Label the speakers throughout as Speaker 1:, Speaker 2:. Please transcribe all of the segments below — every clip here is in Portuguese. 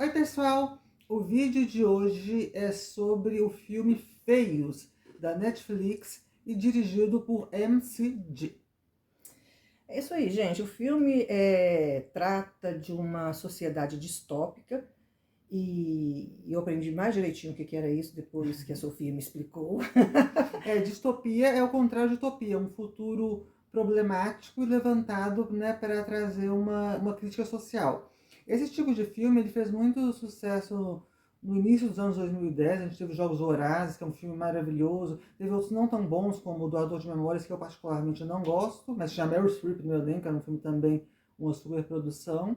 Speaker 1: Oi, pessoal! O vídeo de hoje é sobre o filme Feios, da Netflix e dirigido por MCG.
Speaker 2: É isso aí, gente. O filme trata de uma sociedade distópica e eu aprendi mais direitinho o que que era isso depois que a Sofia me explicou.
Speaker 1: Distopia é o contrário de utopia, um futuro problemático e levantado, né, para trazer uma crítica social. Esse tipo de filme ele fez muito sucesso no início dos anos 2010. A gente teve Jogos Vorazes, que é um filme maravilhoso. Teve outros não tão bons, como o Doador de Memórias, que eu particularmente não gosto, mas tinha Meryl Streep no elenco, era um filme também uma super produção.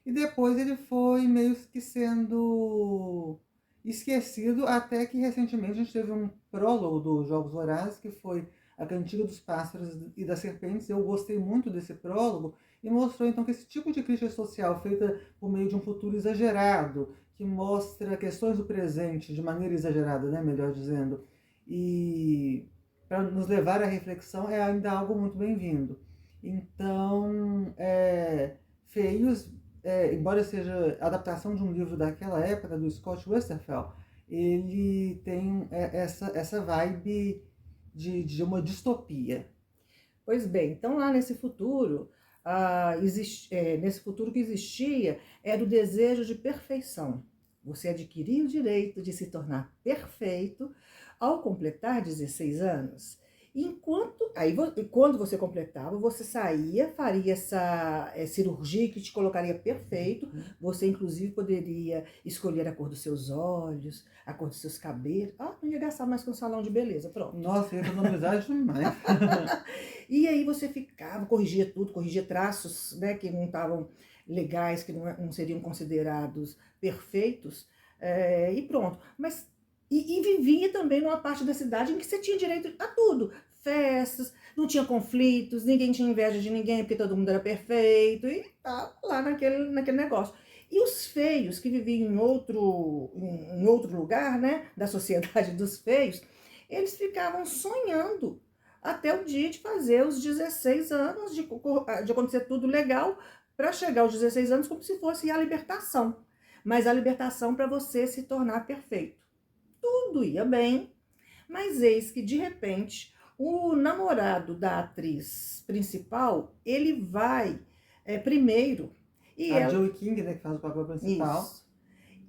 Speaker 1: E depois ele foi meio que sendo esquecido, até que recentemente a gente teve um prólogo dos Jogos Vorazes, que foi A Cantiga dos Pássaros e das Serpentes. Eu gostei muito desse prólogo e mostrou então que esse tipo de crítica social feita por meio de um futuro exagerado, que mostra questões do presente de maneira exagerada, né, melhor dizendo, e para nos levar à reflexão, é ainda algo muito bem-vindo. Então, Feios, embora seja adaptação de um livro daquela época, do Scott Westerfeld, ele tem essa vibe de uma distopia.
Speaker 2: Pois bem, então lá nesse futuro, nesse futuro que existia, era o desejo de perfeição. Você adquiria o direito de se tornar perfeito ao completar 16 anos. Quando você completava, você saía, faria essa cirurgia que te colocaria perfeito. Você, inclusive, poderia escolher a cor dos seus olhos, a cor dos seus cabelos. Não ia gastar mais com salão de beleza, pronto.
Speaker 1: Nossa, ia economizar demais.
Speaker 2: E aí você ficava, corrigia tudo, corrigia traços, né, que não estavam legais, que não seriam considerados perfeitos, e pronto. E vivia também numa parte da cidade em que você tinha direito a tudo. Festas, não tinha conflitos, ninguém tinha inveja de ninguém, porque todo mundo era perfeito, e tava lá naquele negócio. E os feios, que viviam em outro lugar, né, da sociedade dos feios, eles ficavam sonhando até o dia de fazer os 16 anos, de acontecer tudo legal, para chegar aos 16 anos como se fosse a libertação. Mas a libertação para você se tornar perfeito. Tudo ia bem, mas eis que de repente o namorado da atriz principal, ele vai primeiro e
Speaker 1: A
Speaker 2: ela...
Speaker 1: Joey King, né, que faz o papel principal.
Speaker 2: Isso.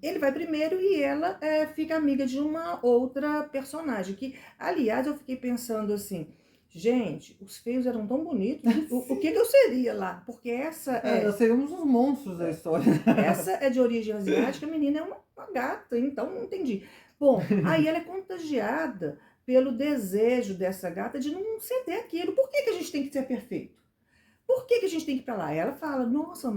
Speaker 2: Ele vai primeiro e ela fica amiga de uma outra personagem. Que, aliás, eu fiquei pensando assim, gente, os feios eram tão bonitos, o que eu seria lá? Porque
Speaker 1: Nós seríamos os monstros da história.
Speaker 2: essa é de origem asiática, a menina é uma gata, então não entendi. Bom, aí ela é contagiada pelo desejo dessa gata de não ceder aquilo. Por que a gente tem que ser perfeito? Por que a gente tem que ir pra lá? Ela fala, nossa,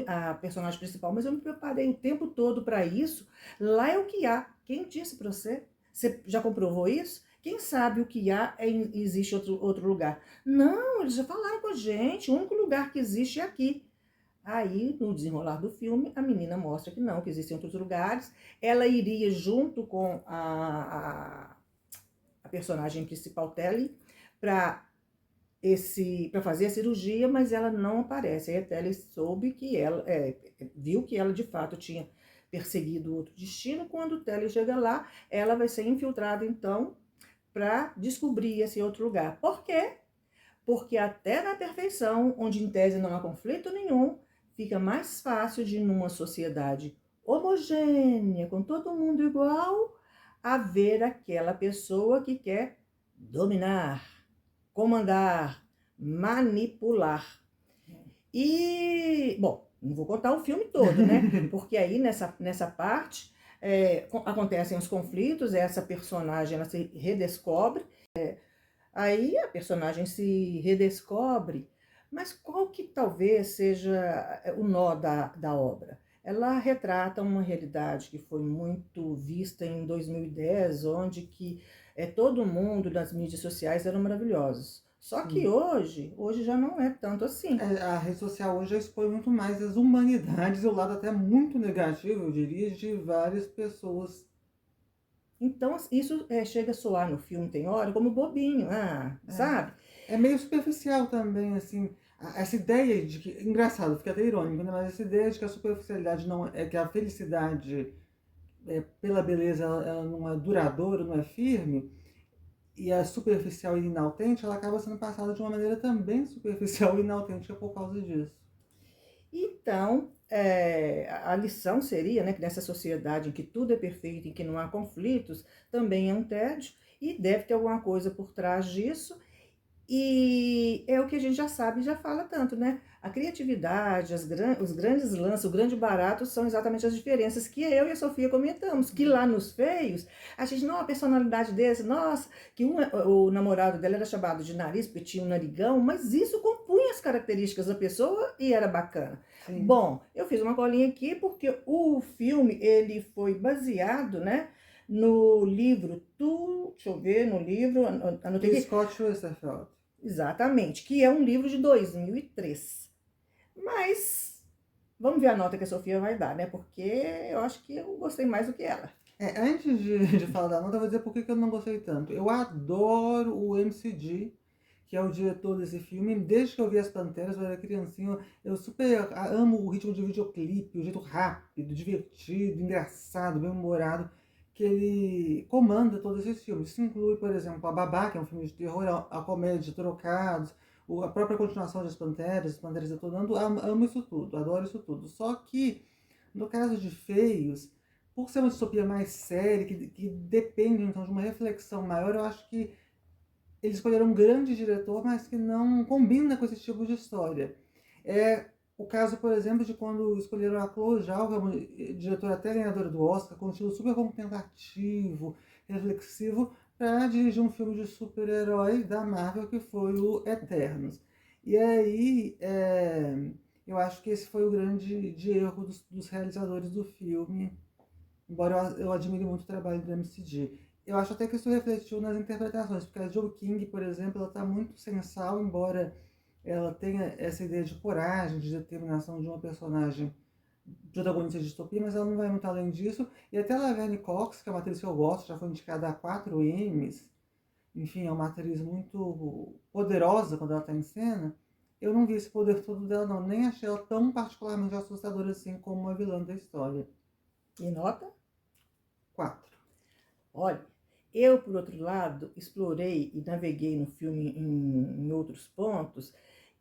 Speaker 2: a personagem principal, mas eu me preparei o tempo todo para isso. Lá é o que há. Quem disse para você? Você já comprovou isso? Quem sabe o que há existe outro lugar? Não, eles já falaram com a gente, o único lugar que existe é aqui. Aí, no desenrolar do filme, a menina mostra que não, que existem outros lugares. Ela iria junto com a personagem principal, Telly, para fazer a cirurgia, mas ela não aparece. Aí a Telly soube que ela viu que ela de fato tinha perseguido outro destino. Quando o Telly chega lá, ela vai ser infiltrada então para descobrir esse outro lugar. Por quê? Porque até na perfeição, onde em tese não há conflito nenhum, fica mais fácil de, numa sociedade homogênea, com todo mundo igual, haver aquela pessoa que quer dominar, comandar, manipular. E, bom, não vou contar o filme todo, né? Porque aí nessa parte acontecem os conflitos, essa personagem ela se redescobre, aí a personagem se redescobre, mas qual que talvez seja o nó da obra? Ela retrata uma realidade que foi muito vista em 2010, onde que todo mundo nas mídias sociais eram maravilhosos. Só que
Speaker 1: Sim.
Speaker 2: hoje já não é tanto assim.
Speaker 1: A rede social hoje expõe muito mais as humanidades e o lado até muito negativo, eu diria, de várias pessoas.
Speaker 2: Então isso chega a soar no filme, tem hora, como bobinho, sabe?
Speaker 1: É meio superficial também, assim. Essa ideia de que. Engraçado, fica até irônico, né? Mas essa ideia de que a superficialidade não é. Que a felicidade pela beleza ela não é duradoura, não é firme, e a superficial e inautêntica, ela acaba sendo passada de uma maneira também superficial e inautêntica por causa disso.
Speaker 2: Então, a lição seria, né, que nessa sociedade em que tudo é perfeito, em que não há conflitos, também é um tédio, e deve ter alguma coisa por trás disso, e é o que a gente já sabe e já fala tanto, né? A criatividade, os grandes lances, o grande barato são exatamente as diferenças que eu e a Sofia comentamos. Que lá nos feios, a gente, não, a personalidade desse, nossa, que o namorado dela era chamado de nariz, porque tinha um narigão, mas isso compunha as características da pessoa e era bacana.
Speaker 1: Sim.
Speaker 2: Bom, eu fiz uma colinha aqui porque o filme, ele foi baseado, né? No livro, deixa eu ver, no livro, anotei
Speaker 1: Do
Speaker 2: aqui.
Speaker 1: Scott Westerfeld.
Speaker 2: Exatamente, que é um livro de 2003. Mas vamos ver a nota que a Sofia vai dar, né? Porque eu acho que eu gostei mais do que ela.
Speaker 1: Antes de falar da nota, eu vou dizer por que eu não gostei tanto. Eu adoro o MCG, que é o diretor desse filme. Desde que eu vi As Panteras, eu era criancinha, eu super amo o ritmo de videoclipe, o jeito rápido, divertido, engraçado, bem-humorado, que ele comanda todos esses filmes. Isso inclui, por exemplo, A Babá, que é um filme de terror, a comédia de Trocados, a própria continuação de As Panteras Detonando. Amo isso tudo, adoro isso tudo. Só que, no caso de Feios, por ser uma distopia mais séria, que depende então de uma reflexão maior, eu acho que eles escolheram um grande diretor, mas que não combina com esse tipo de história. É o caso, por exemplo, de quando escolheram a Chloe Zhao, que é uma diretora até ganhadora do Oscar, com um estilo super contemplativo, reflexivo, para dirigir um filme de super-herói da Marvel, que foi o Eternos. E aí, eu acho que esse foi o grande erro dos realizadores do filme, embora eu admire muito o trabalho do MCG. Eu acho até que isso refletiu nas interpretações, porque a Joe King, por exemplo, ela está muito sensal, embora ela tenha essa ideia de coragem, de determinação de uma personagem protagonista de distopia, mas ela não vai muito além disso. E até a Laverne Cox, que é uma atriz que eu gosto, já foi indicada a 4 Emmys, enfim, é uma atriz muito poderosa quando ela está em cena. Eu não vi esse poder todo dela, não. Nem achei ela tão particularmente assustadora assim como a vilã da história.
Speaker 2: E nota?
Speaker 1: 4.
Speaker 2: Olha, eu, por outro lado, explorei e naveguei no filme em outros pontos,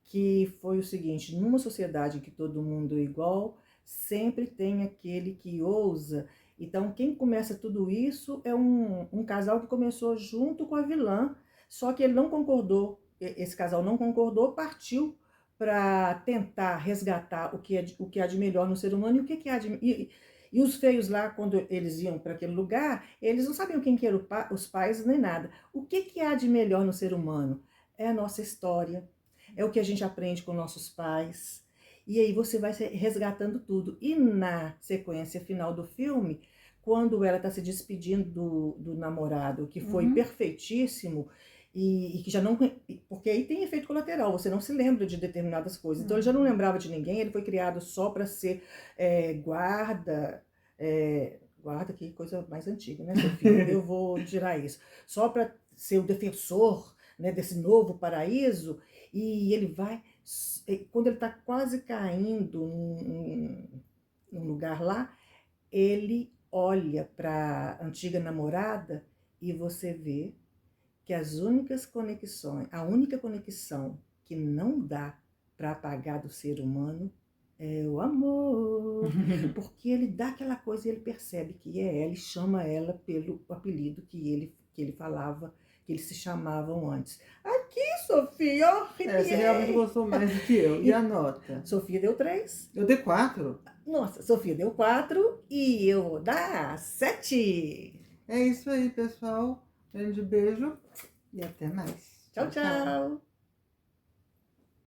Speaker 2: que foi o seguinte: numa sociedade em que todo mundo é igual, sempre tem aquele que ousa. Então, quem começa tudo isso é um casal que começou junto com a vilã, só que ele não concordou, esse casal não concordou, partiu para tentar resgatar o que há de melhor no ser humano e o que há de. E os feios lá, quando eles iam para aquele lugar, eles não sabiam quem que eram os pais nem nada. O que há de melhor no ser humano? É a nossa história, é o que a gente aprende com nossos pais. E aí você vai resgatando tudo. E na sequência final do filme, quando ela está se despedindo do namorado, que foi perfeitíssimo, e que já não. Porque aí tem efeito colateral, você não se lembra de determinadas coisas. Então ele já não lembrava de ninguém, ele foi criado só para ser guarda. Guarda, que coisa mais antiga, né, Sofia? Eu vou tirar isso. Só para ser o defensor, né, desse novo paraíso, e ele vai. Quando ele está quase caindo num lugar lá, ele olha para a antiga namorada e você vê que a única conexão que não dá para apagar do ser humano é o amor. Porque ele dá aquela coisa e ele percebe que é ela e chama ela pelo apelido que ele falava, que eles se chamavam antes. Aqui, Sofia, arrepiei.
Speaker 1: Você realmente gostou mais do que eu. E a nota?
Speaker 2: Sofia deu 3.
Speaker 1: Eu dei 4.
Speaker 2: Nossa, Sofia deu 4 e eu vou dar 7.
Speaker 1: É isso aí, pessoal. Grande beijo e até mais.
Speaker 2: Tchau, tchau.